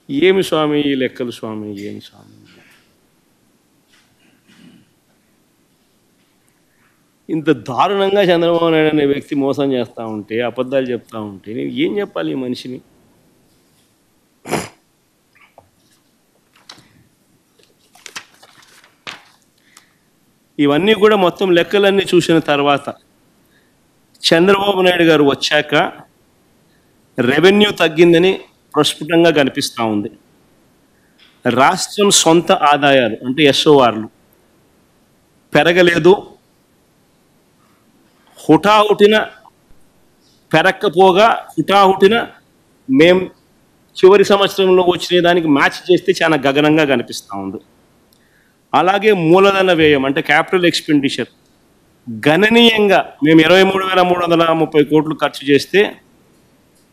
ఏమి స్వామి ఈ లెక్కలు స్వామి, ఏమి స్వామి? ఇంత దారుణంగా చంద్రబాబు నాయుడు అనే వ్యక్తి మోసం చేస్తూ ఉంటే, అబద్ధాలు చెప్తూ ఉంటే నేను ఏం చెప్పాలి ఈ మనిషిని? ఇవన్నీ కూడా మొత్తం లెక్కలన్నీ చూసిన తర్వాత చంద్రబాబు నాయుడు గారు వచ్చాక రెవెన్యూ తగ్గిందని ప్రస్ఫుటంగా కనిపిస్తూ ఉంది. రాష్ట్రం సొంత ఆదాయాలు అంటే ఎస్ఓఆర్లు పెరగలేదు, హుటాహుటిన పెరక్కపోగా హుటాహుటిన మేం చివరి సంవత్సరంలో వచ్చిన దానికి మ్యాచ్ చేస్తే చాలా గగనంగా కనిపిస్తూ ఉంది. అలాగే మూలధన వ్యయం అంటే క్యాపిటల్ ఎక్స్పెండిచర్ గణనీయంగా మేము 23,330 కోట్లు ఖర్చు చేస్తే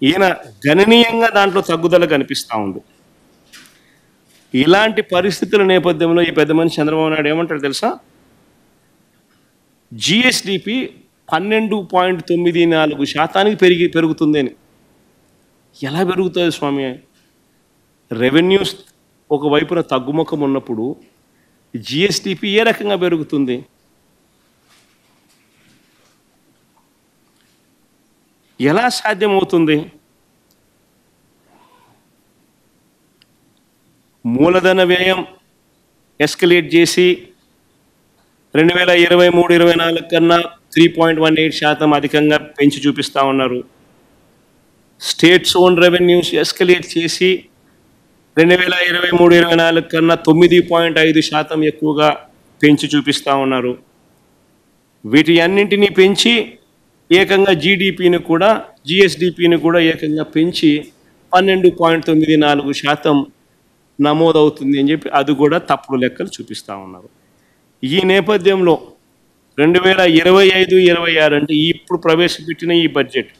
ఈయన గణనీయంగా దాంట్లో తగ్గుదల కనిపిస్తూ ఉంది. ఇలాంటి పరిస్థితుల నేపథ్యంలో ఈ పెద్ద మనిషి చంద్రబాబు నాయుడు ఏమంటారు తెలుసా? జిఎస్డిపి 12.94% పెరుగుతుంది అని. ఎలా పెరుగుతుంది స్వామి? రెవెన్యూస్ ఒకవైపున తగ్గుముఖం ఉన్నప్పుడు జిఎస్డిపి ఏ రకంగా పెరుగుతుంది? ఎలా సాధ్యమవుతుంది? మూలధన వ్యయం ఎస్కలేట్ చేసి 2023-24 కన్నా 3.18% అధికంగా పెంచి చూపిస్తూ ఉన్నారు. స్టేట్స్ ఓన్ రెవెన్యూస్ ఎస్కలేట్ చేసి 2023-24 కన్నా 9.5% ఎక్కువగా పెంచి చూపిస్తూ ఉన్నారు. వీటి అన్నింటినీ పెంచి ఏకంగా జిఎస్డిపిని కూడా ఏకంగా పెంచి 12.94% నమోదవుతుంది అని చెప్పి అది కూడా తప్పుడు లెక్కలు చూపిస్తూ ఉన్నారు. ఈ నేపథ్యంలో 2025-26 అంటే ఇప్పుడు ప్రవేశపెట్టిన ఈ బడ్జెట్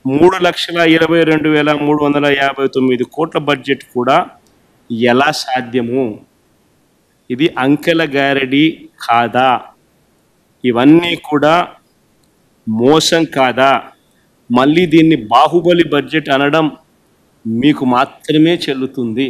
3,22,359 కోట్ల బడ్జెట్ కూడా ఎలా సాధ్యము? ఇది అంకెల గారడి కాదా? ఇవన్నీ కూడా మోసం కాదా? మళ్ళీ దీన్ని బాహుబలి బడ్జెట్ అనడం మీకు మాత్రమే చెల్లుతుంది.